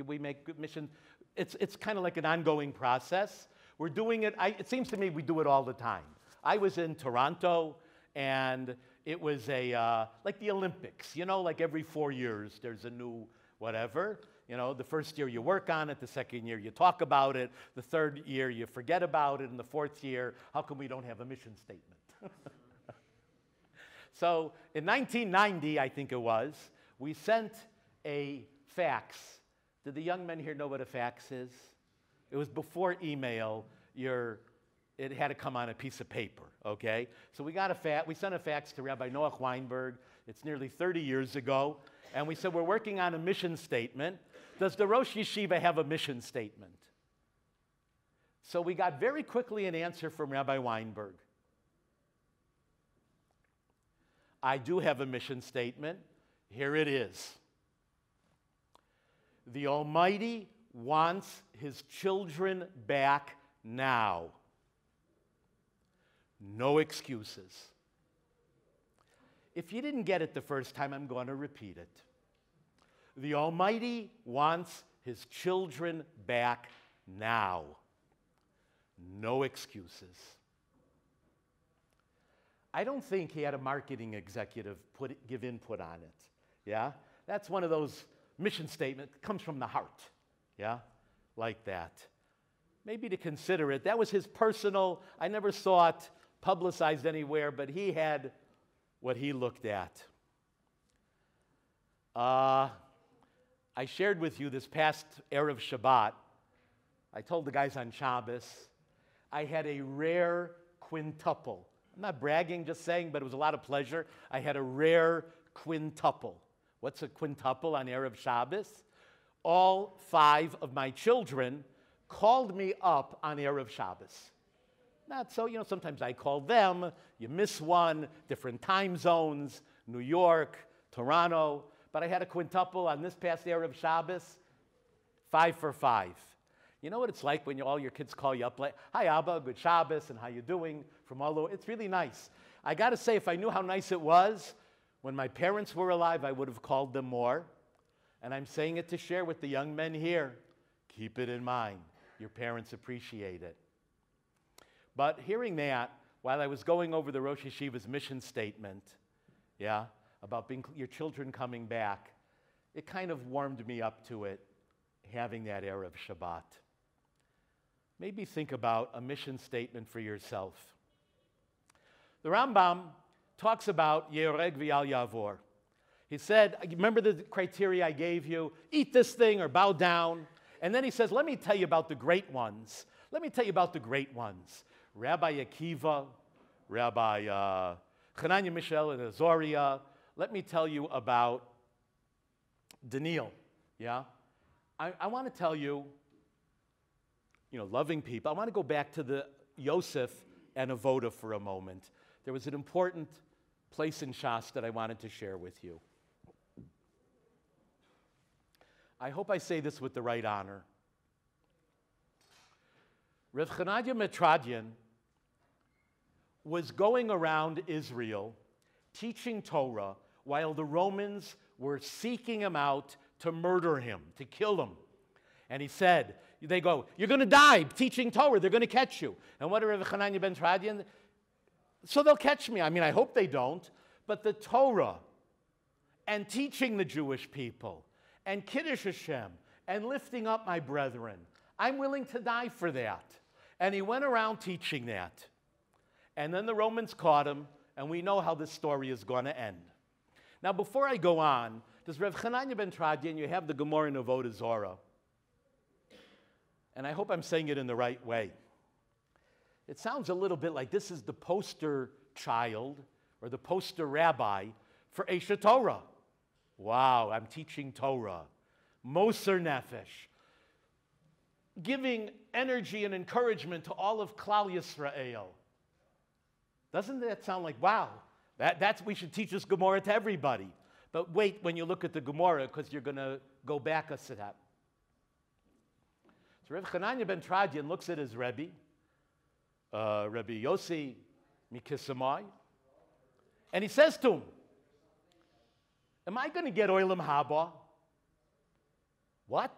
We make mission. It's kind of like an ongoing process. We're doing it. It seems to me we do it all the time. I was in Toronto, and it was like the Olympics, you know, like every 4 years there's a new whatever. You know, the first year you work on it, the second year you talk about it, the third year you forget about it, and the fourth year, how come we don't have a mission statement? So in 1990, I think it was, we sent a fax. Did the young men here know what a fax is? It was before email. It had to come on a piece of paper, okay? So we sent a fax to Rabbi Noach Weinberg. It's nearly 30 years ago. And we said, we're working on a mission statement. Does the Rosh Yeshiva have a mission statement? So we got very quickly an answer from Rabbi Weinberg. I do have a mission statement. Here it is. The Almighty wants His children back now. No excuses. If you didn't get it the first time, I'm going to repeat it. The Almighty wants His children back now. No excuses. I don't think he had a marketing executive give input on it. Yeah? That's one of those mission statements that comes from the heart. Yeah? Like that. Maybe to consider it. That was his personal, I never saw it publicized anywhere, but he had what he looked at. I shared with you this past Erev Shabbat. I told the guys on Shabbos, I had a rare quintuple. I'm not bragging, just saying, but it was a lot of pleasure. I had a rare quintuple. What's a quintuple on Erev Shabbos? All 5 of my children called me up on Erev Shabbos. Not so, you know, sometimes I call them, you miss one, different time zones, New York, Toronto, but I had a quintuple on this past Erev Shabbos, 5 for 5. You know what it's like when all your kids call you up like, hi Abba, good Shabbos, and how you doing? From all over. It's really nice. I got to say, if I knew how nice it was, when my parents were alive, I would have called them more. And I'm saying it to share with the young men here. Keep it in mind. Your parents appreciate it. But hearing that, while I was going over the Rosh Yeshiva's mission statement, yeah, about your children coming back, it kind of warmed me up to it, having that Erev Shabbat. Maybe think about a mission statement for yourself. The Rambam talks about Yeoreg v'yal yavor. He said, remember the criteria I gave you? Eat this thing or bow down. And then he says, let me tell you about the great ones. Let me tell you about the great ones. Rabbi Akiva, Rabbi Hananiah, Mishael, and Azariah. Let me tell you about Daniel. Yeah? I want to tell you, loving people. I want to go back to the Yosef and Avoda for a moment. There was an important place in Shas that I wanted to share with you. I hope I say this with the right honor. Rav Chananya Metradian was going around Israel teaching Torah while the Romans were seeking him out to murder him, to kill him. And he said, they go, you're going to die teaching Torah. They're going to catch you. And what did Rav Chananya ben Tradian? So they'll catch me. I mean, I hope they don't. But the Torah and teaching the Jewish people and Kiddush Hashem and lifting up my brethren, I'm willing to die for that. And he went around teaching that. And then the Romans caught him, and we know how this story is going to end. Now, before I go on, does Rav Chananya ben Tradian, you have the Gemara in Avodah Zarah. And I hope I'm saying it in the right way. It sounds a little bit like this is the poster child or the poster rabbi for Aish Torah. Wow, I'm teaching Torah. Moser Nefesh. Giving energy and encouragement to all of Klal Yisrael. Doesn't that sound like, wow, we should teach this Gemara to everybody. But wait when you look at the Gemara, because you're going to go back a step. So Rav Chananya ben Tradian looks at his Rebbe, Rebbe Yossi Mikisamai, and he says to him, am I going to get Olam Haba? What?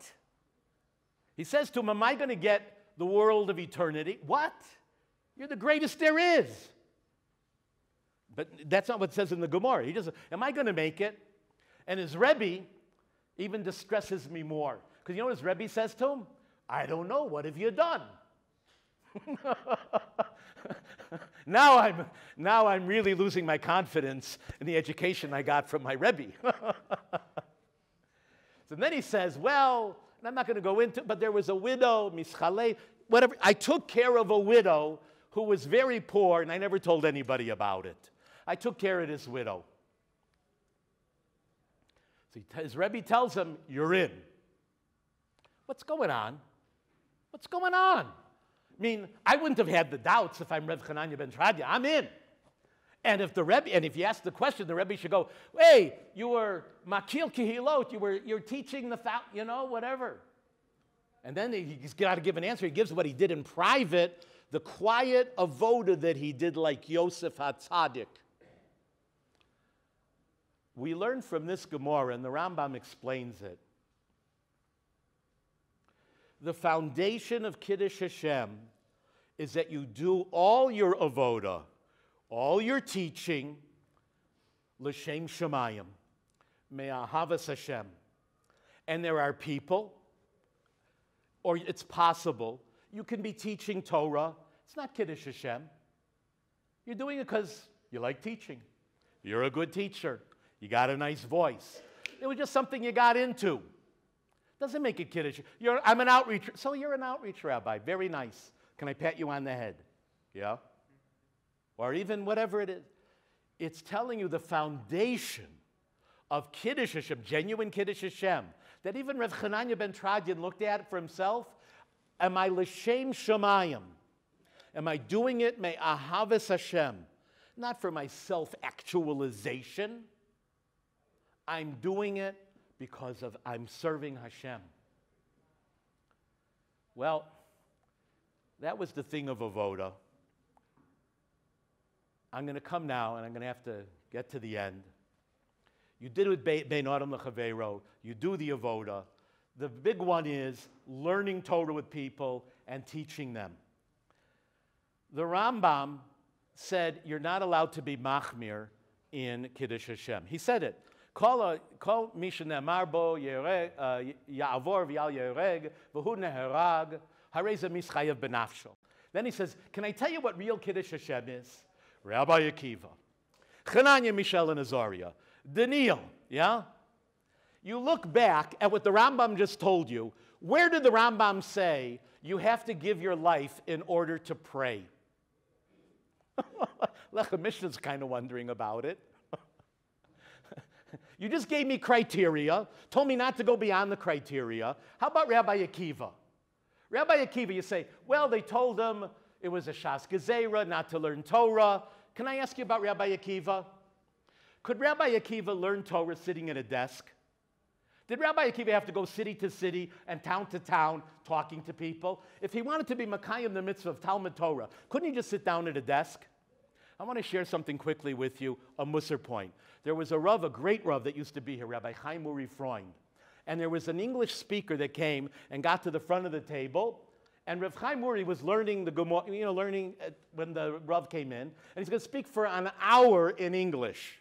He says to him, am I going to get the world of eternity? What? You're the greatest there is. But that's not what it says in the Gemara. He just, am I going to make it? And his Rebbe even distresses me more. Because you know what his Rebbe says to him? I don't know. What have you done? Now I'm really losing my confidence in the education I got from my Rebbe. So then he says, well, and I'm not going to go into it, but there was a widow, mischale, whatever. I took care of a widow who was very poor, and I never told anybody about it. I took care of this widow. So his Rebbe tells him, you're in. What's going on? What's going on? I mean, I wouldn't have had the doubts if I'm Reb Chananya ben Tradia. I'm in. And if the Rebbe, and if you ask the question, the Rebbe should go, hey, you were makil kihilot, you're teaching the whatever. And then he's got to give an answer. He gives what he did in private, the quiet avoda that he did like Yosef HaTzadik. We learn from this Gemara, and the Rambam explains it. The foundation of Kiddush Hashem is that you do all your avoda, all your teaching, l'shem shamayim, me'ahavas Hashem. And there are people, or it's possible, you can be teaching Torah. It's not Kiddush Hashem. You're doing it because you like teaching. You're a good teacher. You got a nice voice. It was just something you got into. Doesn't make it Kiddush. I'm an outreach. So you're an outreach rabbi. Very nice. Can I pat you on the head? Yeah? Or even whatever it is. It's telling you the foundation of Kiddush Hashem, genuine Kiddush Hashem, that even Rav Chananya ben Tradian looked at it for himself. Am I l'shem shamayim? Am I doing it me'ahavas Hashem? Not for my self-actualization. I'm doing it because I'm serving Hashem. Well, that was the thing of avoda. I'm going to come now, and I'm going to have to get to the end. You did it with Bein Adam L'Chaveiro. You do the avoda. The big one is learning Torah with people and teaching them. The Rambam said you're not allowed to be machmir in Kiddush Hashem. He said it. Kallah mishnamar bo ya'avor v'yal yereg v'hu neherag hareza mischayev benafsho. Then he says, can I tell you what real Kiddush Hashem is? Rabbi Akiva, Chananya, Mishael, and Azariah, Daniel, yeah? You look back at what the Rambam just told you. Where did the Rambam say you have to give your life in order to pray? Lechem Mishnah's kind of wondering about it. You just gave me criteria, told me not to go beyond the criteria. How about Rabbi Akiva? Rabbi Akiva, you say, well, they told him it was a Shas Gezerah, not to learn Torah. Can I ask you about Rabbi Akiva? Could Rabbi Akiva learn Torah sitting at a desk? Did Rabbi Akiva have to go city to city and town to town talking to people? If he wanted to be Makayim the mitzvah of Talmud Torah, couldn't he just sit down at a desk? I want to share something quickly with you, a Musar point. There was a Rav, a great Rav that used to be here, Rabbi Chaim Uri Freund. And there was an English speaker that came and got to the front of the table. And Rav Chaim Uri was learning the Gemara, when the Rav came in. And he's going to speak for an hour in English.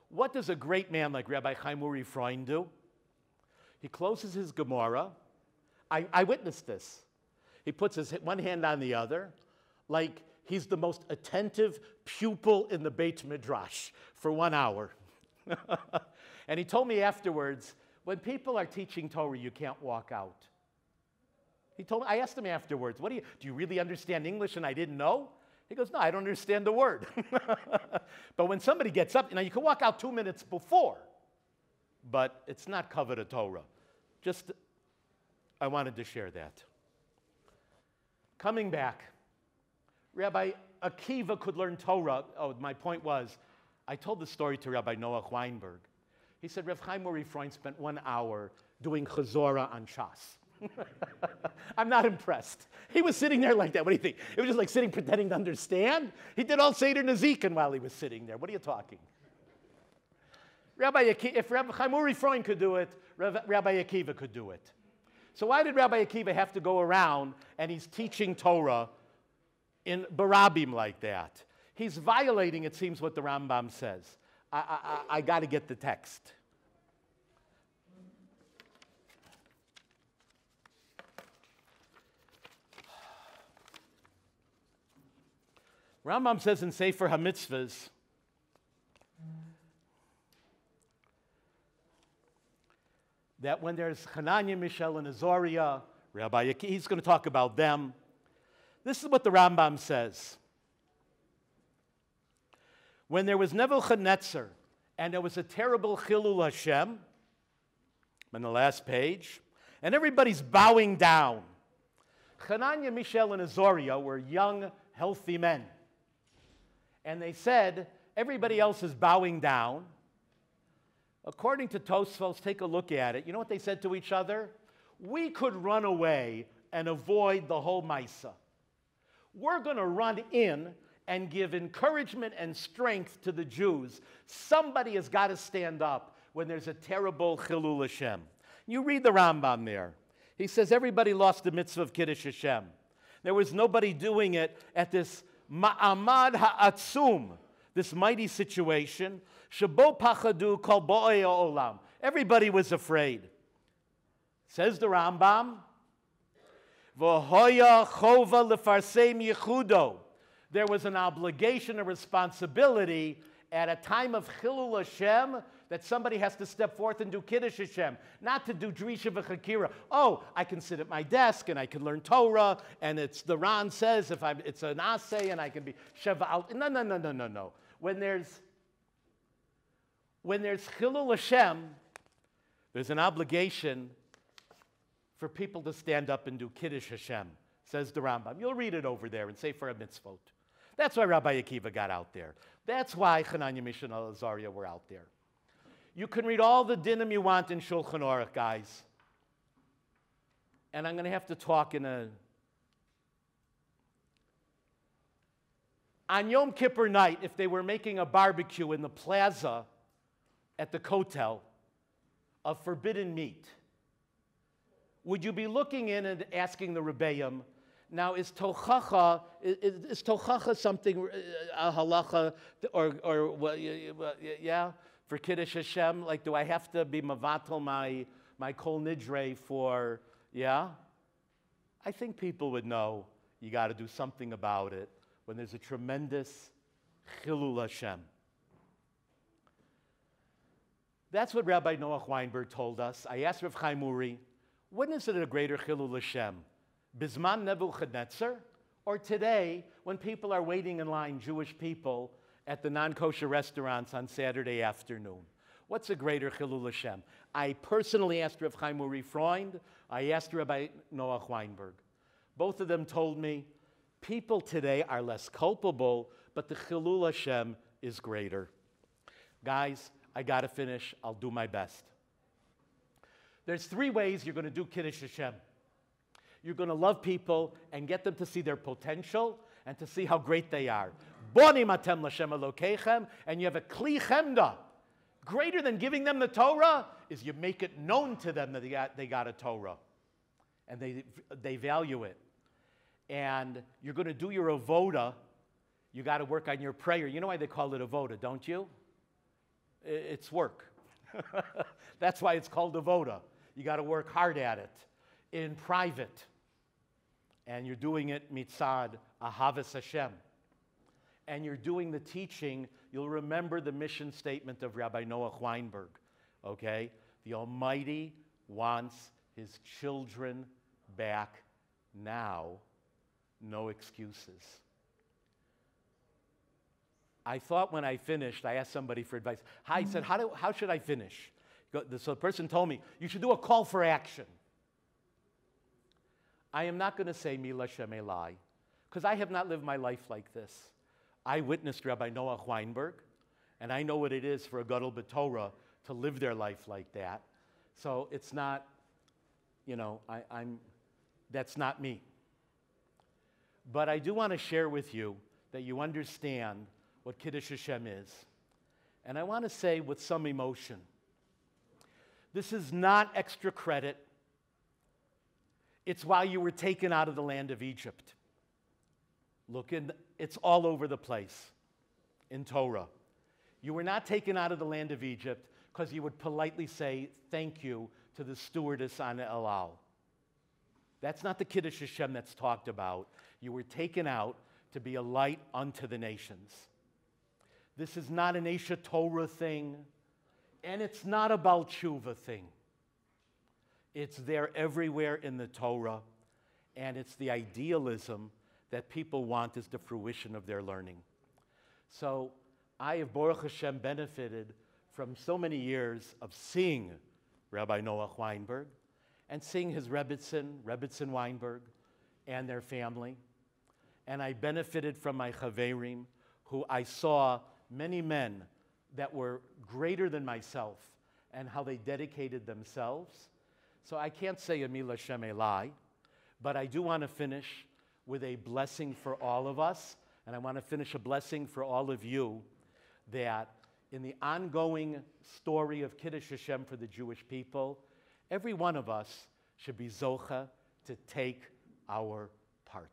What does a great man like Rabbi Chaim Uri Freund do? He closes his Gemara. I witnessed this. He puts his one hand on the other, like he's the most attentive pupil in the Beit Midrash for 1 hour. And he told me afterwards, when people are teaching Torah, you can't walk out. I asked him afterwards, do you really understand English? And I didn't know. He goes, no, I don't understand the word. But when somebody gets up, you can walk out 2 minutes before, but it's not Kavod Torah. I wanted to share that. Coming back, Rabbi Akiva could learn Torah. Oh, my point was, I told the story to Rabbi Noach Weinberg. He said, Rav Chaim Uri Freund spent 1 hour doing Chazorah on Shas. I'm not impressed. He was sitting there like that. What do you think? It was just like sitting pretending to understand. He did all Seder Nezikin while he was sitting there. What are you talking? If Rabbi Chaim Uri Freund could do it, Rabbi Akiva could do it. So why did Rabbi Akiva have to go around and he's teaching Torah in Barabim like that? He's violating, it seems, what the Rambam says. I got to get the text. Rambam says in Sefer HaMitzvahs, that when there's Hananiah, Mishael, and Azariah, Rabbi Akiva, he's going to talk about them. This is what the Rambam says. When there was Nebuchadnezzar, and there was a terrible Chilul Hashem, on the last page, and everybody's bowing down. Hananiah, Mishael, and Azariah were young, healthy men. And they said, everybody else is bowing down. According to Tosfos, take a look at it. You know what they said to each other? We could run away and avoid the whole Maisa. We're going to run in and give encouragement and strength to the Jews. Somebody has got to stand up when there's a terrible Chilul Hashem. You read the Rambam there. He says everybody lost the mitzvah of Kiddush Hashem. There was nobody doing it at this Ma'amad ha'atzum, this mighty situation. Shabo pachadu kol bo'ei olam. Everybody was afraid. Says the Rambam, V'hoya chova lefarsem yichudo. There was an obligation, a responsibility at a time of Chilul Hashem that somebody has to step forth and do Kiddush Hashem, not to do Drisha v'Chakira. Oh, I can sit at my desk and I can learn Torah, and it's the Ran says it's an asay and I can be Sheva. No. When there's Chilul Hashem, there's an obligation for people to stand up and do Kiddush Hashem, says the Rambam. You'll read it over there and say for a mitzvot. That's why Rabbi Akiva got out there. That's why Hananiah, Mishael, and Azariah were out there. You can read all the dinim you want in Shulchan Aruch, guys. And I'm going to have to talk on Yom Kippur night, if they were making a barbecue in the plaza at the Kotel of forbidden meat, would you be looking in and asking the Rebbeim, now is tochacha something, a halacha, yeah, for Kiddush Hashem? Like, do I have to be mavatal my kol nidre for, yeah? I think people would know you got to do something about it when there's a tremendous Chilul Hashem. That's what Rabbi Noach Weinberg told us. I asked Rav Chaim Uri, when is it a greater Chilul Hashem? Bisman Nebuchadnezzar? Or today, when people are waiting in line, Jewish people, at the non-kosher restaurants on Saturday afternoon? What's a greater Chilul Hashem? I personally asked Rav Chaim Uri Freund. I asked Rabbi Noach Weinberg. Both of them told me, people today are less culpable, but the Chilul Hashem is greater. Guys, I got to finish. I'll do my best. There's 3 ways you're going to do Kiddush Hashem. You're going to love people and get them to see their potential and to see how great they are. Bonim atem l'Hashem Elokeichem, and you have a kli chemda. Greater than giving them the Torah is you make it known to them that they got a Torah. And they value it. And you're going to do your avoda. You got to work on your prayer. You know why they call it avoda, don't you? It's work. That's why it's called avoda. You got to work hard at it in private. And you're doing it mitzad ahavas Hashem. And you're doing the teaching. You'll remember the mission statement of Rabbi Noach Weinberg. Okay? The Almighty wants His children back now. No excuses. I thought when I finished, I asked somebody for advice. I said, how should I finish? So the person told me, you should do a call for action. I am not going to say Mila Shemelai, because I have not lived my life like this. I witnessed Rabbi Noach Weinberg, and I know what it is for a Gadol B'Torah to live their life like that. So it's not, that's not me. But I do want to share with you that you understand what Kiddush Hashem is. And I want to say with some emotion, this is not extra credit. It's why you were taken out of the land of Egypt. Look, it's all over the place. in Torah. You were not taken out of the land of Egypt because you would politely say thank you to the stewardess on El Al. That's not the Kiddush Hashem that's talked about. You were taken out to be a light unto the nations. This is not an HaTorah thing, and it's not a Baal Tshuva thing. It's there everywhere in the Torah, and it's the idealism that people want as the fruition of their learning. So I have, Baruch Hashem, benefited from so many years of seeing Rabbi Noah Weinberg and seeing his Rebbitzin Weinberg, and their family. And I benefited from my Chaverim, who I saw many men that were greater than myself and how they dedicated themselves. So I can't say a Milah Shem Elai, but I do want to finish with a blessing for all of us, and I want to finish a blessing for all of you, that in the ongoing story of Kiddush Hashem for the Jewish people, every one of us should be zocha to take our part.